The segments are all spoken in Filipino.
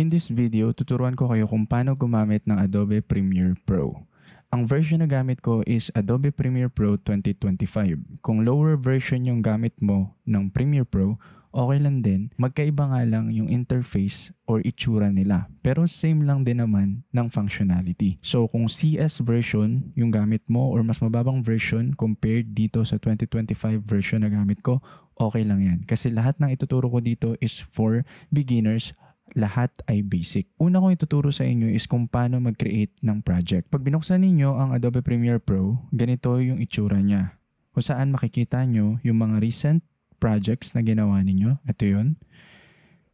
In this video, tuturuan ko kayo kung paano gumamit ng Adobe Premiere Pro. Ang version na gamit ko is Adobe Premiere Pro 2025. Kung lower version yung gamit mo ng Premiere Pro, okay lang din. Magkaiba nga lang yung interface or itsura nila. Pero same lang din naman ng functionality. So kung CS version yung gamit mo or mas mababang version compared dito sa 2025 version na gamit ko, okay lang yan. Kasi lahat ng ituturo ko dito is for beginners. Lahat ay basic. Una kong ituturo sa inyo is kung paano mag-create ng project. Pag binuksan ninyo ang Adobe Premiere Pro, ganito yung itsura niya. Kung saan makikita nyo yung mga recent projects na ginawa ninyo. Ito yun.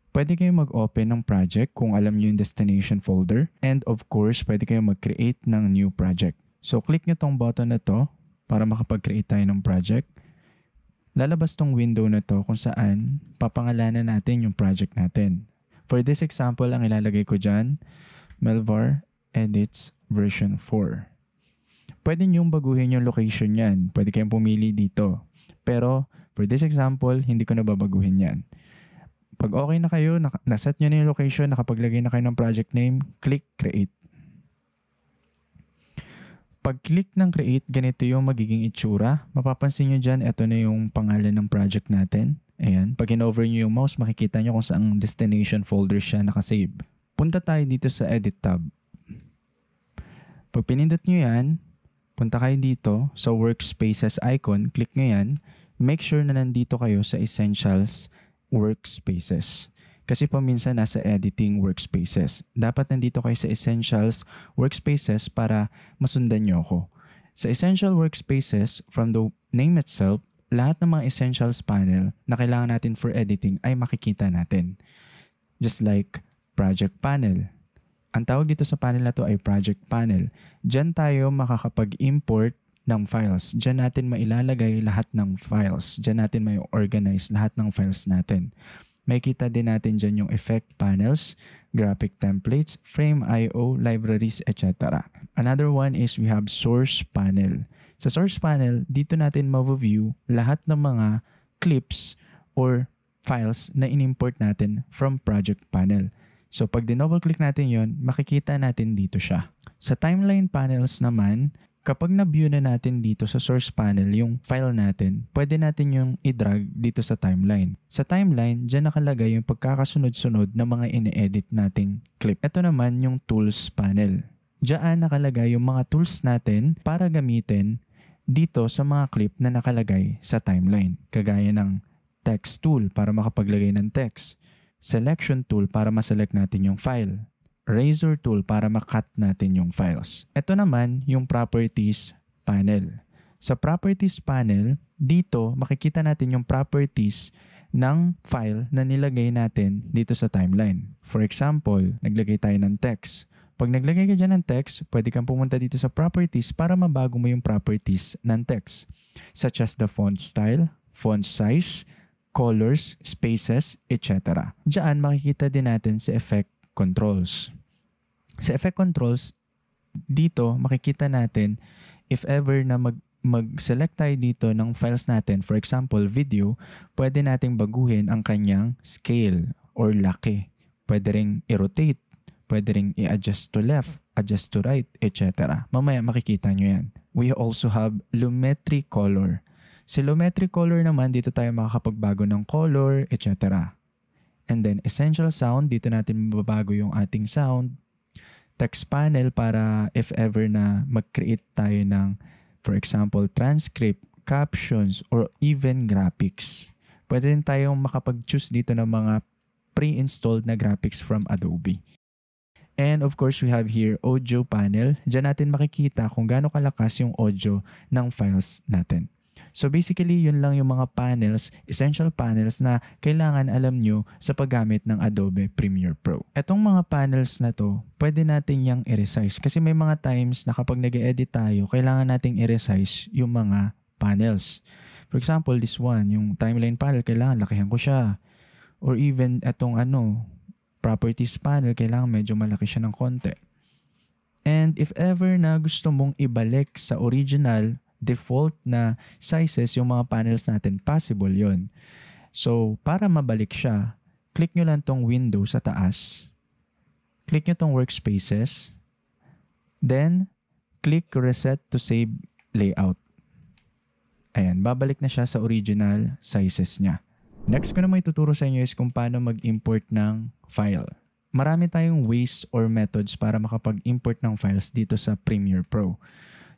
Pwede kayong mag-open ng project kung alam nyo yung destination folder. And of course, pwede kayong mag-create ng new project. So, click nyo tong button na to para makapag-create tayo ng project. Lalabas tong window na to kung saan papangalanan natin yung project natin. For this example, ang ilalagay ko dyan, Melvar Edits version 4. Pwede nyong baguhin yung location yan. Pwede kayong pumili dito. Pero for this example, hindi ko na babaguhin yan. Pag okay na kayo, naset nyo na yung location, nakapaglagay na kayo ng project name, click Create. Pag click ng Create, ganito yung magiging itsura. Mapapansin nyo dyan, ito na yung pangalan ng project natin. Ayan. Pag in-over nyo yung mouse, makikita nyo kung saan destination folder siya nakasave. Punta tayo dito sa Edit tab. Pag pinindot nyo yan, punta kayo dito sa Workspaces icon, click nyo yan. Make sure na nandito kayo sa Essentials Workspaces. Kasi paminsan nasa Editing Workspaces. Dapat nandito kayo sa Essentials Workspaces para masundan nyo ako. Sa Essential Workspaces, from the name itself, lahat ng mga essentials panel na kailangan natin for editing ay makikita natin. Just like project panel. Ang tawag dito sa panel na to ay project panel. Diyan tayo makakapag-import ng files. Diyan natin mailalagay lahat ng files. Diyan natin may organize lahat ng files natin. Makikita din natin dyan yung effect panels, graphic templates, frame IO, libraries, etc. Another one is we have source panel. Sa source panel, dito natin ma-view lahat ng mga clips or files na in-import natin from project panel. So pag dinouble click natin yon, makikita natin dito siya. Sa timeline panels naman, kapag na-view na natin dito sa source panel yung file natin, pwede natin yung i-drag dito sa timeline. Sa timeline, dyan nakalagay yung pagkakasunod-sunod ng mga ini-edit nating clip. Ito naman yung tools panel. Diyan nakalagay yung mga tools natin para gamitin dito sa mga clip na nakalagay sa timeline. Kagaya ng text tool para makapaglagay ng text. Selection tool para maselect natin yung file. Razor tool para makat natin yung files. Ito naman yung properties panel. Sa properties panel, dito makikita natin yung properties ng file na nilagay natin dito sa timeline. For example, naglagay tayo ng text. Pag naglagay ka dyan ng text, pwede kang pumunta dito sa properties para mabago mo yung properties ng text. Such as the font style, font size, colors, spaces, etc. Diyan makikita din natin sa effect controls. Sa effect controls, dito makikita natin if ever na mag-select tayo dito ng files natin, for example, video, pwede nating baguhin ang kanyang scale or laki. Pwede ring i-rotate. Pwede ring i-adjust to left, adjust to right, etc. Mamaya makikita nyo yan. We also have lumetri color. Si lumetri color naman, dito tayo makakapagbago ng color, etc. And then essential sound, dito natin mababago yung ating sound. Text panel para if ever na mag-create tayo ng, for example, transcript, captions, or even graphics. Pwede rin tayong makapag-choose dito ng mga pre-installed na graphics from Adobe. And of course, we have here audio panel. Diyan natin makikita kung gaano kalakas yung audio ng files natin. So basically, yun lang yung mga panels, essential panels na kailangan alam nyo sa paggamit ng Adobe Premiere Pro. Etong mga panels na to, pwede natin yang i-resize. Kasi may mga times na kapag nag-edit tayo, kailangan nating i-resize yung mga panels. For example, this one, yung timeline panel, kailangan lakihan ko siya. Or even etong properties panel, kailangan medyo malaki siya ng konti. And if ever na gusto mong ibalik sa original default na sizes yung mga panels natin, possible yon. So, para mabalik siya, click nyo lang tong window sa taas. click nyo tong workspaces. Then, click reset to save layout. Ayan, babalik na siya sa original sizes niya. Next ko naman ituturo sa inyo is kung paano mag-import ng file. Marami tayong ways or methods para makapag-import ng files dito sa Premiere Pro.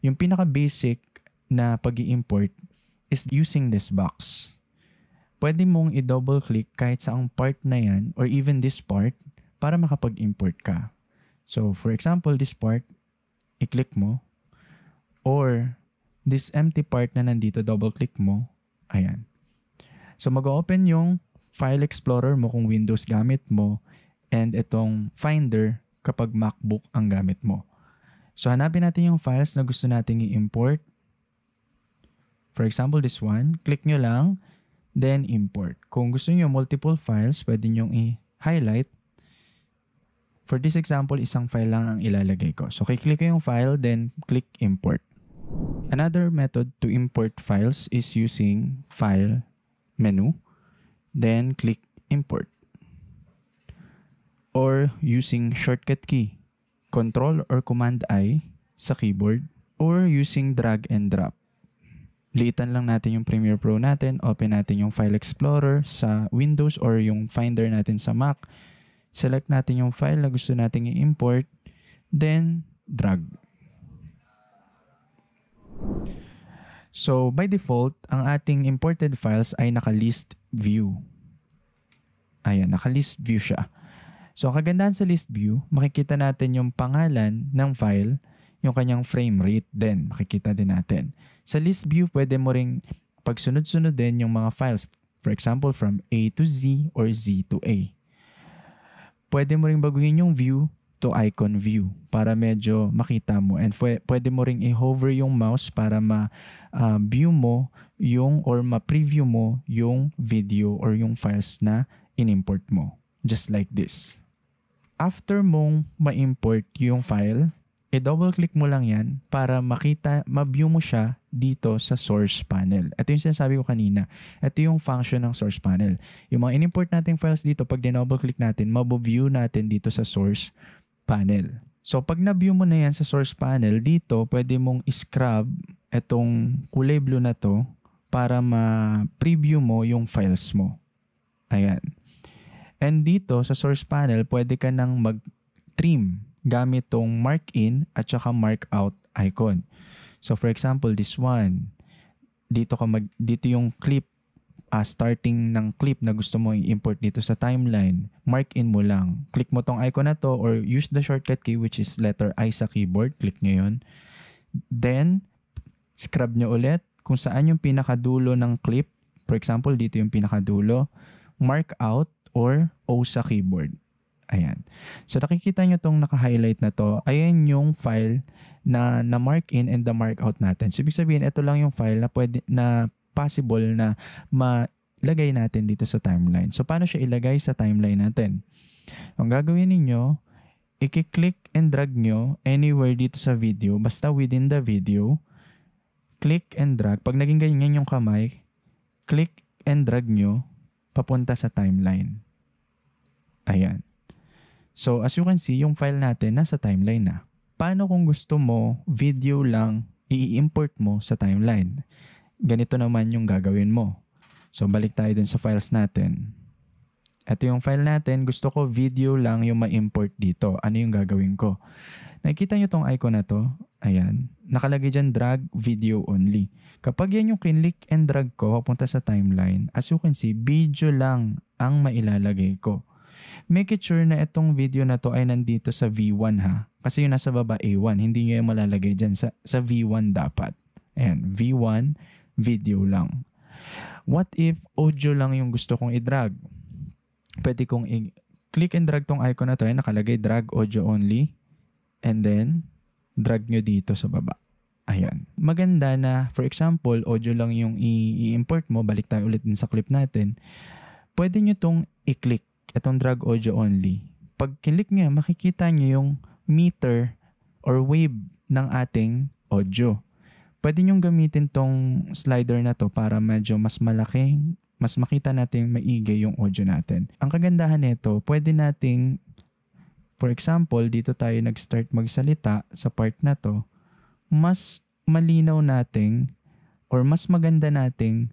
Yung pinaka-basic na pag-i-import is using this box. Pwede mong i-double click kahit saang part na yan or even this part para makapag-import ka. So, for example, this part, i-click mo. Or, this empty part na nandito, double click mo. Ayan. So, mag-open yung File Explorer mo kung Windows gamit mo and itong Finder kapag MacBook ang gamit mo. So, hanapin natin yung files na gusto nating i-import. For example, this one. Click nyo lang. Then, import. Kung gusto nyo multiple files, pwede nyo i-highlight. For this example, isang file lang ang ilalagay ko. So, click ko yung file, then click import. Another method to import files is using File menu, then click import. Or using shortcut key, Control or Command I sa keyboard, or using drag and drop. Liitan lang natin yung Premiere Pro natin, open natin yung File Explorer sa Windows or yung Finder natin sa Mac. Select natin yung file na gusto nating i-import, then drag. So, by default, ang ating imported files ay naka-list view. Ayan, naka-list view siya. So, ang kagandahan sa list view, makikita natin yung pangalan ng file, yung kanyang frame rate din, makikita din natin. Sa list view, pwede mo ring pagsunod-sunod din yung mga files. For example, from A to Z or Z to A. Pwede mo ring baguhin yung view to icon view para medyo makita mo. And pwede mo ring i-hover yung mouse para ma-view mo yung or ma-preview mo yung video or yung files na in-import mo. Just like this. After mong ma-import yung file, i-double click mo lang yan para ma-view mo siya dito sa source panel. Ito yung sinasabi ko kanina. Ito yung function ng source panel. Yung mga in-import nating files dito, pag din-double click natin, mabuview natin dito sa source panel. So, pag na-view mo na yan sa source panel, dito, pwede mong i-scrub itong kulay blue na to para ma-preview mo yung files mo. Ayan. And dito, sa source panel, pwede ka nang mag-trim gamit tong mark in at saka mark out icon. So for example, this one, dito yung clip, starting ng clip na gusto mo i-import dito sa timeline, mark in mo lang. Click mo tong icon na to or use the shortcut key which is letter I sa keyboard. Click nyo yun. Then, scrub nyo ulit kung saan yung pinakadulo ng clip. For example, dito yung pinakadulo. Mark out or O sa keyboard. Ayan. So, nakikita nyo itong naka-highlight na to. Ayan yung file na mark in and the mark out natin. So, ibig sabihin, ito lang yung file na possible na malagay natin dito sa timeline. So, paano siya ilagay sa timeline natin? Ang gagawin ninyo, i-click and drag nyo anywhere dito sa video, basta within the video, click and drag. Pag naging ganyan yung kamay, click and drag nyo papunta sa timeline. Ayan. So, as you can see, yung file natin nasa timeline na. Paano kung gusto mo, video lang, i-import mo sa timeline? Ganito naman yung gagawin mo. So, balik tayo dun sa files natin. Ito yung file natin. Gusto ko video lang yung ma-import dito. Ano yung gagawin ko? Nakikita nyo tong icon na to? Ayan. Nakalagay dyan, drag video only. Kapag yan yung kinlik and drag ko, papunta sa timeline, as you can see, video lang ang mailalagay ko. Make it sure na itong video na to ay nandito sa V1 ha. Kasi yung nasa baba A1, hindi nyo yung malalagay dyan. Sa V1 dapat. Ayan, V1, video lang. What if audio lang yung gusto kong i-drag? Pwede kong click and drag tong icon na to. Ayan, nakalagay drag audio only. And then, drag nyo dito sa baba. Ayan. Maganda na, for example, audio lang yung i-import mo. Balik tayo ulit din sa clip natin. Pwede nyo tong i-click. Itong drag audio only. Pag kinlik nyo, makikita nyo yung meter or wave ng ating audio. Pwede nyo gamitin tong slider na to para medyo mas malaki, mas makita natin maigi yung audio natin. Ang kagandahan nito, pwede nating For example, dito tayo nag-start magsalita sa part na to, mas malinaw nating or mas maganda nating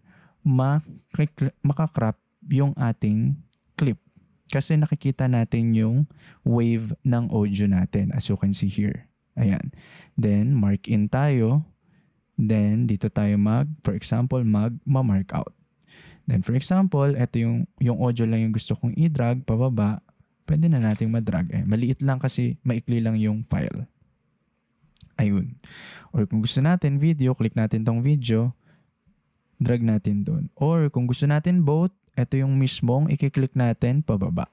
makakrop yung ating clip. Kasi nakikita natin yung wave ng audio natin as you can see here. Ayan. Then, mark in tayo. Then, dito tayo for example, mark out. Then, for example, ito yung audio lang yung gusto kong i-drag pababa. Pwede na nating ma-drag. Maliit lang kasi maikli lang yung file. Ayun. Or kung gusto natin video, click natin tong video, drag natin doon. Or kung gusto natin both, ito yung mismong i-click natin pababa.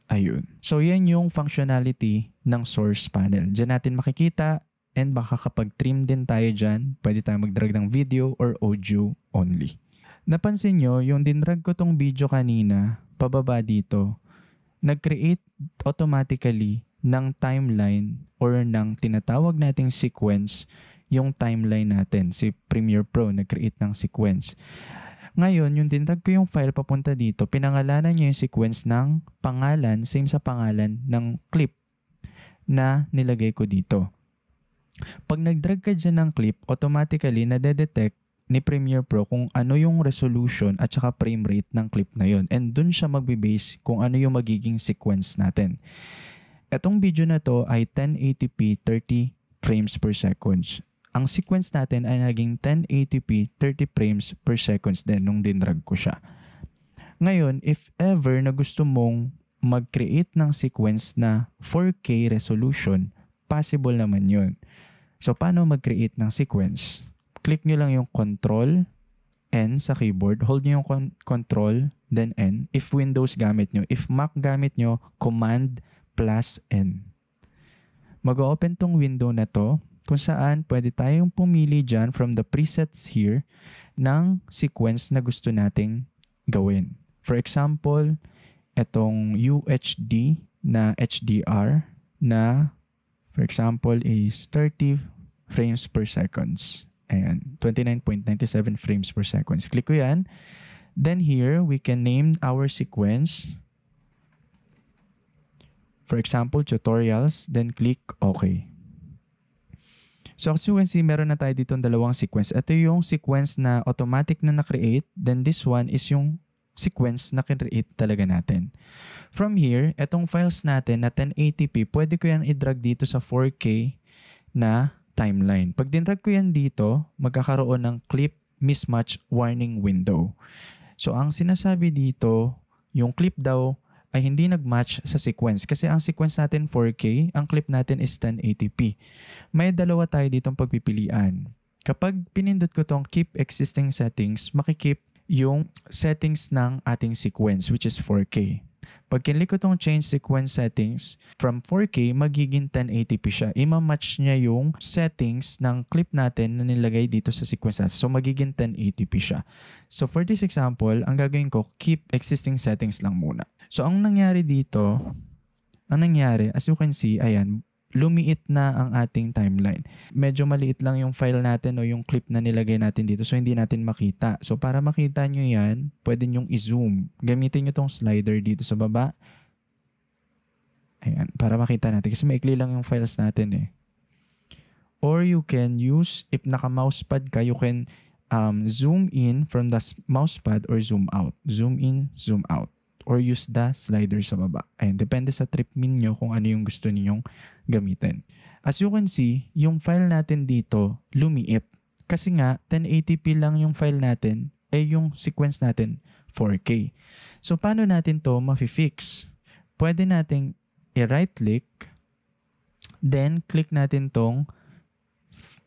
Ayun. So, yan yung functionality ng source panel. Diyan natin makikita and baka kapag trim din tayo dyan, pwede tayo mag-drag ng video or audio only. Napansin nyo, yung dinrag ko tong video kanina, pababa dito, nag-create automatically ng timeline or ng tinatawag nating sequence yung timeline natin. Si Premiere Pro nag-create ng sequence. Ngayon, yung dinrag ko yung file papunta dito, pinangalanan niya yung sequence ng pangalan, same sa pangalan ng clip na nilagay ko dito. Pag nag-drag ka dyan ng clip, automatically nade-detect ni Premiere Pro kung ano yung resolution at saka frame rate ng clip na yun. And dun siya magbe-base kung ano yung magiging sequence natin. Etong video na to ay 1080p 30 frames per second. Ang sequence natin ay naging 1080p 30 frames per seconds din nung dinrag ko siya. Ngayon, if ever na gusto mong mag-create ng sequence na 4K resolution, possible naman yun. So, paano mag-create ng sequence? Click nyo lang yung Control N sa keyboard. Hold nyo yung Control, then N. If Windows gamit nyo. If Mac gamit nyo, Command plus N. Mag-open tong window na to kung saan pwede tayong pumili dyan from the presets here ng sequence na gusto nating gawin. For example, itong UHD na HDR na for example is 30 frames per seconds. Ayan, 29.97 frames per seconds. Click ko yan. Then here, we can name our sequence. For example, tutorials. Then click OK. So as you can see, meron na tayo dito dalawang sequence. Ito yung sequence na automatic na na-create. Then this one is yung sequence na create talaga natin. From here, etong files natin na 1080p, pwede ko yan i-drag dito sa 4K na timeline. Pag dinrag ko yan dito, magkakaroon ng clip mismatch warning window. So ang sinasabi dito, yung clip daw ay hindi nag-match sa sequence. Kasi ang sequence natin 4K, ang clip natin is 1080p. May dalawa tayo ditong pagpipilian. Kapag pinindot ko tong keep existing settings, makikip yung settings ng ating sequence which is 4K. Pag kinlik ko tong change sequence settings, from 4K magiging 1080p siya. Ima-match niya yung settings ng clip natin na nilagay dito sa sequence natin. So magiging 1080p siya. So for this example, ang gagawin ko, keep existing settings lang muna. So ang nangyari dito, as you can see, ayan, lumiit na ang ating timeline. Medyo maliit lang yung file natin o yung clip na nilagay natin dito so hindi natin makita. So para makita nyo yan, pwede nyong i-zoom. Gamitin nyo tong slider dito sa baba. Ayan, para makita natin. Kasi maikli lang yung files natin eh. Or you can use, if naka-mousepad ka, you can zoom in from the mousepad or zoom out. Zoom in, zoom out. Or use the slider sa baba. Ayan, depende sa trip ninyo kung ano yung gusto ninyong gamitin. As you can see, yung file natin dito, lumiit. Kasi nga, 1080p lang yung file natin, yung sequence natin, 4K. So, paano natin to ma-fix? Pwede nating i-right click, then click natin tong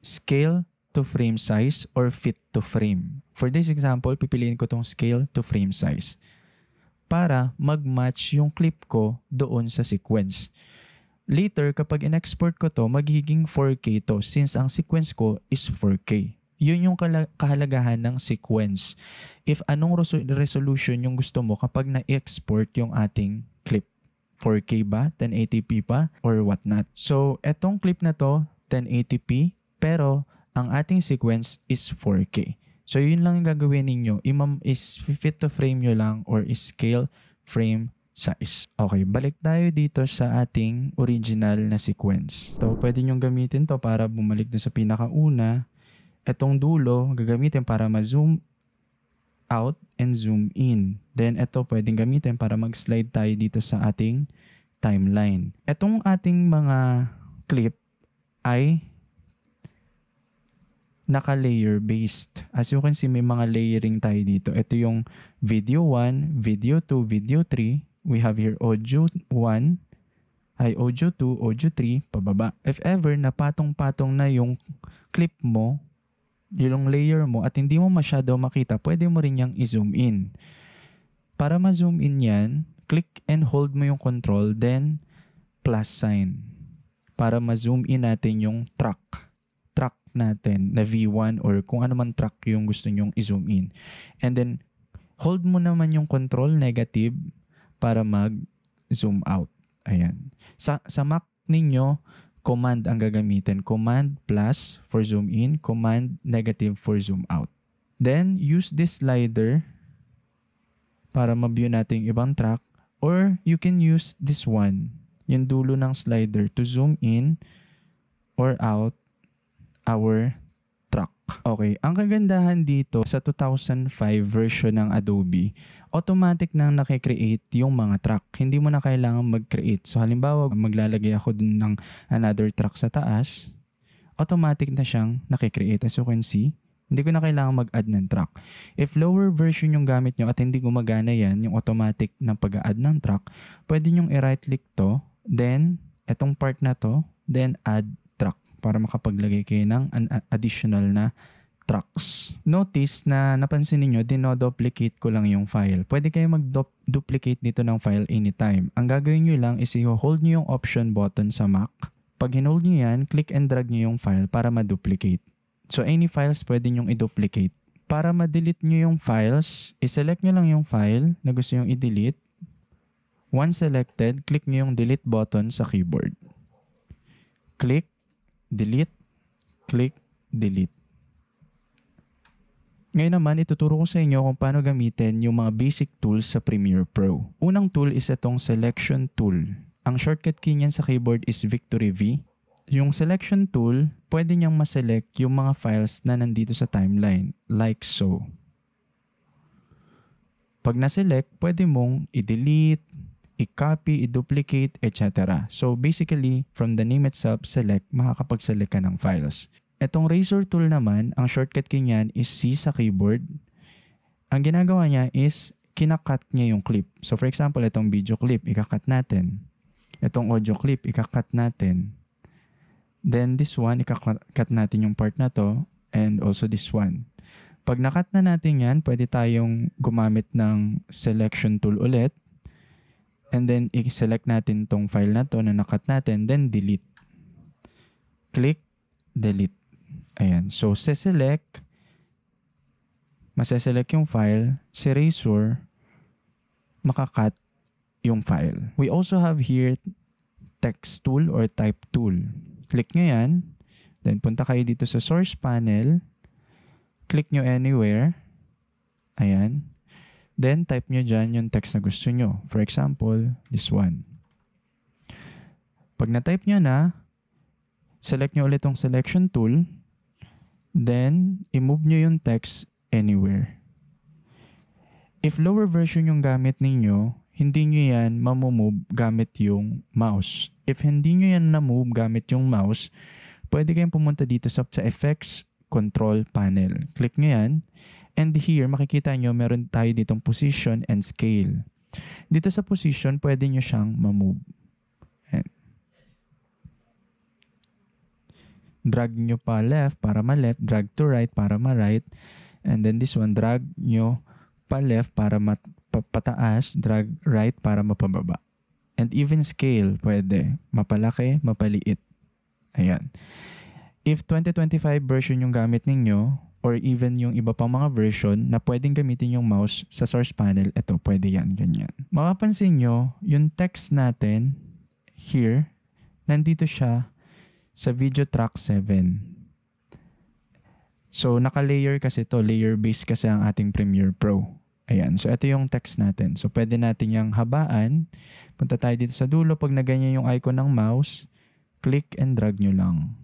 scale to frame size or fit to frame. For this example, pipiliin ko tong scale to frame size para mag-match yung clip ko doon sa sequence. Later, kapag in-export ko to, magiging 4K to since ang sequence ko is 4K. Yun yung kahalagahan ng sequence. If anong resolution yung gusto mo kapag na-export yung ating clip. 4K ba? 1080p pa? Or what not? So, etong clip na to, 1080p, pero ang ating sequence is 4K. So, yun lang yung gagawin ninyo. Is fit to frame nyo lang or is scale frame size. Okay, balik tayo dito sa ating original na sequence. So, pwede nyong gamitin to para bumalik dun sa pinakauna. Etong dulo, gagamitin para ma-zoom out and zoom in. Then, ito pwedeng gamitin para mag-slide tayo dito sa ating timeline. Etong ating mga clip ay naka-layer based. As you can see, may mga layering tayo dito. Ito yung video 1, video 2, video 3. We have here audio 1, audio 2, audio 3, pababa. If ever na patong-patong na yung clip mo, yung layer mo at hindi mo masyado makita, pwede mo rin yung i-zoom in. Para ma-zoom in yan, click and hold mo yung control, then plus sign. Para ma-zoom in natin yung track natin na V1 or kung ano man track yung gusto nyong i-zoom in. And then, hold mo naman yung control negative para mag-zoom out. Ayan. Sa Mac ninyo, command ang gagamitin. Command plus for zoom in, command negative for zoom out. Then, use this slider para ma-view natin yung ibang track, or you can use this one, yung dulo ng slider, to zoom in or out our track. Okay, ang kagandahan dito sa 2005 version ng Adobe, automatic nang nakikreate yung mga track. Hindi mo na kailangan mag-create. So halimbawa, maglalagay ako dun ng another track sa taas, automatic na siyang nakikreate. As you can see, hindi ko na kailangan mag-add ng track. If lower version yung gamit nyo at hindi gumagana yan, yung automatic na pag-add ng track, pwede nyong i-right click to, then etong part na to, then add track para makapaglagay kayo ng additional na tracks. Notice na napansin niyo, dinoduplicate ko lang yung file. Pwede kayo mag-duplicate dito ng file anytime. Ang gagawin nyo lang is i-hold nyo yung option button sa Mac. Pag hinold nyo yan, click and drag nyo yung file para ma-duplicate. So any files pwede nyong i-duplicate. Para ma-delete nyo yung files, i-select nyo lang yung file na gusto nyong i-delete. Once selected, click nyo yung delete button sa keyboard. Click, delete, click, delete. Ngayon naman, ituturo ko sa inyo kung paano gamitin yung mga basic tools sa Premiere Pro. Unang tool is itong selection tool. Ang shortcut key niyan sa keyboard is Victory V. Yung selection tool, pwede niyang ma-select yung mga files na nandito sa timeline, like so. Pag na-select, pwede mong i-delete, i-copy, i-duplicate, etc. So basically, from the name itself, select, makakapag-select ka ng files. Etong razor tool naman, ang shortcut key niyan is C sa keyboard. Ang ginagawa niya is kinakat niya yung clip. So for example, itong video clip, ikakat natin. Itong audio clip, ikakat natin. Then this one, ikakat natin yung part na to, and also this one. Pag nakat na natin yan, pwede tayong gumamit ng selection tool ulit. And then, i-select natin tong file na to na nakat natin, then delete. Click, delete. Ayan. So, se-select, maseselect yung file, si razor, makakat yung file. We also have here text tool or type tool. Click nyo yan, then punta kayo dito sa source panel, click nyo anywhere, ayan. Then, type nyo dyan yung text na gusto nyo. For example, this one. Pag na-type nyo na, select nyo ulit yung selection tool. Then, i-move nyo yung text anywhere. If lower version yung gamit ninyo, hindi nyo yan mamumove gamit yung mouse. If hindi nyo yan na-move gamit yung mouse, pwede kayong pumunta dito sa Effects Control Panel. Click nyo yan. And here, makikita nyo, meron tayo ditong position and scale. Dito sa position, pwede nyo siyang ma-move. Drag nyo pa left para ma-left, drag to right para ma-right. And then this one, drag nyo pa left para pataas, drag right para mapababa. And even scale, pwede. Mapalaki, mapaliit. Ayan. If 2025 version yung gamit ninyo, or even yung iba pang mga version na pwedeng gamitin yung mouse sa source panel, ito, pwede yan, ganyan. Mapapansin nyo, yung text natin, here, nandito siya sa video track 7. So, naka-layer kasi to, layer-based kasi ang ating Premiere Pro. Ayan. So, ito yung text natin. So, pwede natin yung habaan. Punta tayo dito sa dulo. Pag naganyan yung icon ng mouse, click and drag nyo lang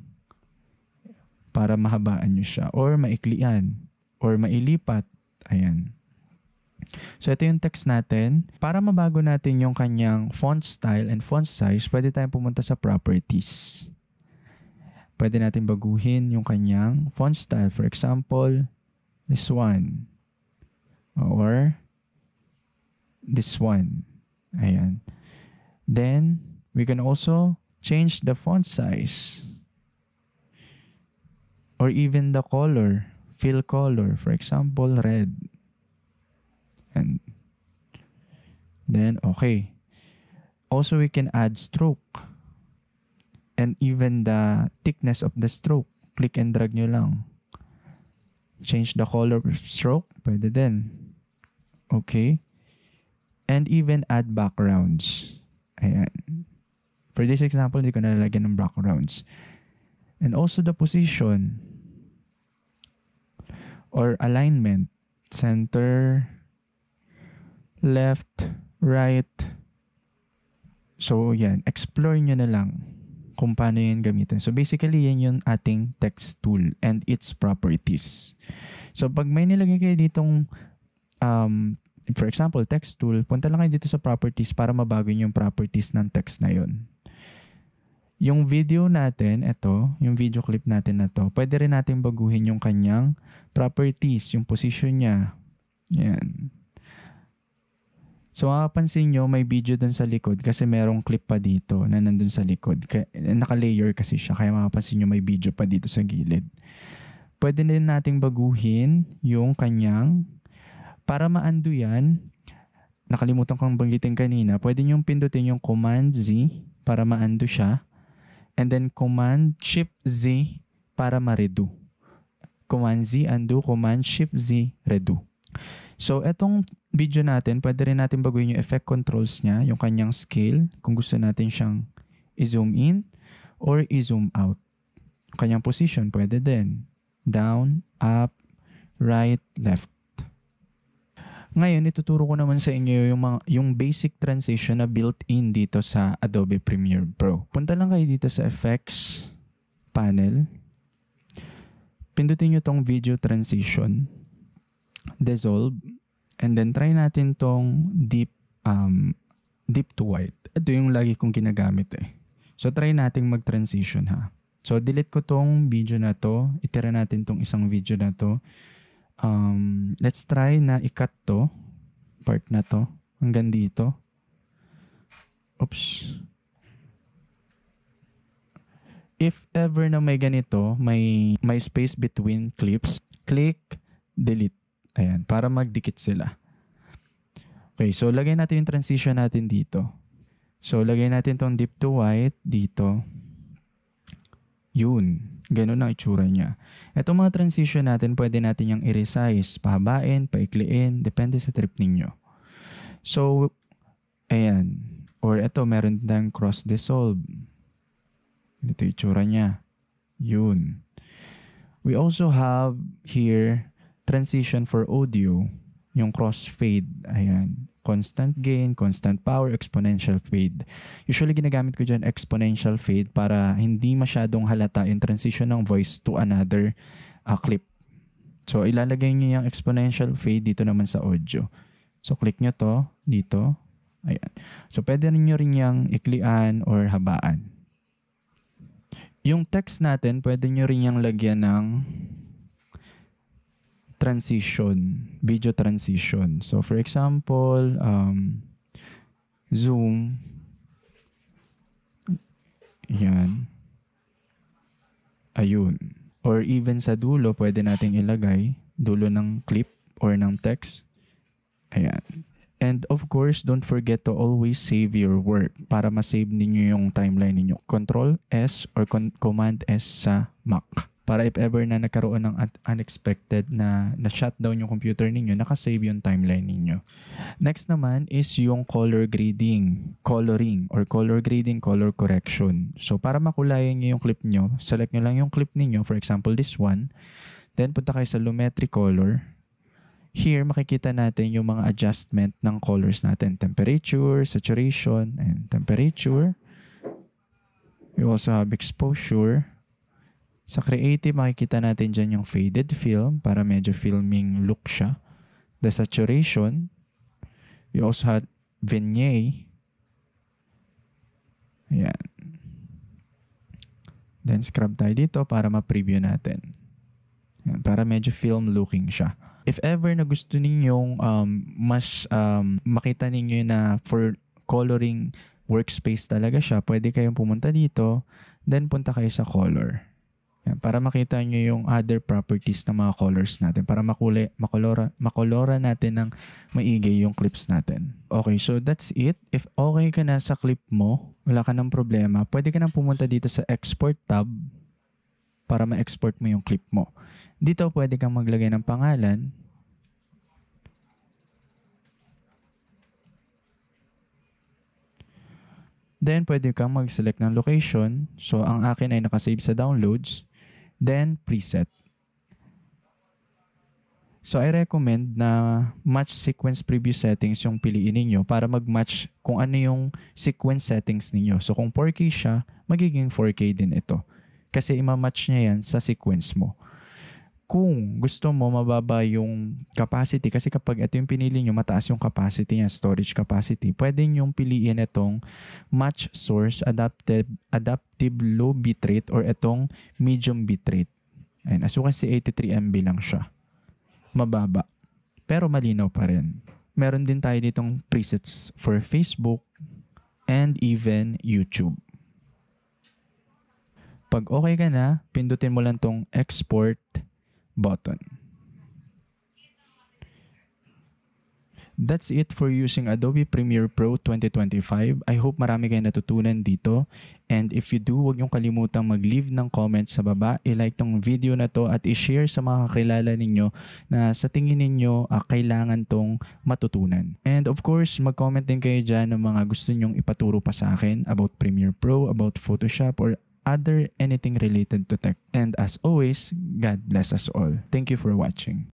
para mahabaan nyo siya. Or maiklian. Or mailipat. Ayan. So, ito yung text natin. Para mabago natin yung kanyang font style and font size, pwede tayong pumunta sa properties. Pwede natin baguhin yung kanyang font style. For example, this one. Or this one. Ayan. Then, we can also change the font size. Or even the color. Fill color. For example, red. And then, okay. Also, we can add stroke. And even the thickness of the stroke. Click and drag nyo lang. Change the color of stroke. Pwede din. Okay. And even add backgrounds. Ayan. For this example, hindi ko nalalagyan ng backgrounds. And also the position. Or alignment. Center. Left. Right. So, yan. Explore nyo na lang kung paano yan gamitin. So, basically, yan yung ating text tool and its properties. So, pag may nilagay kayo ditong for example, text tool, punta lang kayo dito sa properties para mabago yung properties ng text na yun. Yung video natin, ito, yung video clip natin na to, pwede rin natin baguhin yung kanyang properties, yung position niya. Yan. So, mapapansin nyo, may video dun sa likod kasi merong clip pa dito na nandun sa likod. Naka-layer kasi siya, kaya mapapansin nyo may video pa dito sa gilid. Pwede din nating baguhin yung kanyang. Para ma-undo yan, nakalimutan kong banggitin kanina, pwede niyong pindutin yung Command-Z para ma-undo siya. And then Command-Shift-Z para ma-redo. Command-Z, undo. Command-Shift-Z, redo. So, etong video natin, pwede rin natin baguhin yung effect controls niya, yung kanyang scale, kung gusto natin siyang i-zoom in or i-zoom out. Kanyang position, pwede din. Down, up, right, left. Ngayon, ituturo ko naman sa inyo yung basic transition na built-in dito sa Adobe Premiere Pro. Punta lang kayo dito sa Effects panel. Pindutin nyo tong Video Transition. Dissolve. And then, try natin tong Deep to White. Ito yung lagi kong ginagamit eh. So, try natin mag-transition ha. So, delete ko tong video na to. Itira natin tong isang video na to. Let's try na i-cut to, part na to, hanggang dito. Oops. If ever na may ganito, may space between clips, click, delete. Ayan, para magdikit sila. Okay, so lagay natin yung transition natin dito. So, lagay natin tong deep to white dito. Yun. Ganun ang itsura niya. Itong mga transition natin, pwede natin yung i-resize, pahabain, paikliin, depende sa trip ninyo. So, ayan. Or ito, meron tayong cross-dissolve. Ito yung itsura niya. Yun. We also have here, transition for audio, yung cross-fade. Ayan. Constant gain, constant power, exponential fade. Usually ginagamit ko dyan exponential fade para hindi masyadong halata yung transition ng voice to another clip. So ilalagay nyo yung exponential fade dito naman sa audio. So click nyo to dito. Ayan. So pwede nyo rin yung iklian or habaan. Yung text natin, pwede nyo rin yung lagyan ng transition, video transition. So, for example, zoom. Yan. Ayun. Or even sa dulo, pwede nating ilagay dulo ng clip or ng text. Ayan. And of course, don't forget to always save your work para ma-save ninyo yung timeline ninyo. Control S or Command S sa Mac. Para if ever na nagkaroon ng unexpected na shutdown yung computer ninyo, nakasave yung timeline ninyo. Next naman is yung color grading, coloring, or color grading, color correction. So para makulayan nyo yung clip nyo, select nyo lang yung clip ninyo, for example this one, then punta kayo sa Lumetri Color. Here, makikita natin yung mga adjustment ng colors natin. Temperature, saturation, and temperature. We also have exposure. Sa creative, makikita natin dyan yung faded film para medyo filming look siya. The saturation. We also have vignette. Ayan. Then scrub tayo dito para ma-preview natin. Ayan, para medyo film looking siya. If ever na gusto ninyong mas makita ninyo na for coloring workspace talaga siya, pwede kayong pumunta dito, then punta kayo sa color. Yan, para makita nyo yung other properties ng mga colors natin. Para makolora natin ng maigi yung clips natin. Okay, so that's it. If okay ka na sa clip mo, wala ka ng problema, pwede ka nang pumunta dito sa Export tab para ma-export mo yung clip mo. Dito pwede kang maglagay ng pangalan. Then pwede kang mag-select ng location. So ang akin ay nakasave sa downloads. Then, preset. So, I recommend na match sequence preview settings yung piliin ninyo para mag-match kung ano yung sequence settings ninyo. So, kung 4K siya, magiging 4K din ito. Kasi ima-match niya yan sa sequence mo. Kung gusto mo mababa yung capacity, kasi kapag ito yung pinili nyo, mataas yung capacity niya, storage capacity, pwede nyo piliin itong match source, adaptive low bitrate, or itong medium bitrate. Ayan, as you can see, 83 MB lang siya. Mababa. Pero malinaw pa rin. Meron din tayo ditong presets for Facebook and even YouTube. Pag okay ka na, pindutin mo lang tong export button. That's it for using Adobe Premiere Pro 2025. I hope marami kayong natutunan dito. And if you do, huwag niyong kalimutang mag-leave ng comments sa baba. I-like tong video na to at i-share sa mga kakilala ninyo na sa tingin ninyo kailangan tong matutunan. And of course, mag-comment din kayo dyan ng mga gusto nyong ipaturo pa sa akin about Premiere Pro, about Photoshop, or anything related to tech. And as always, God bless us all. Thank you for watching.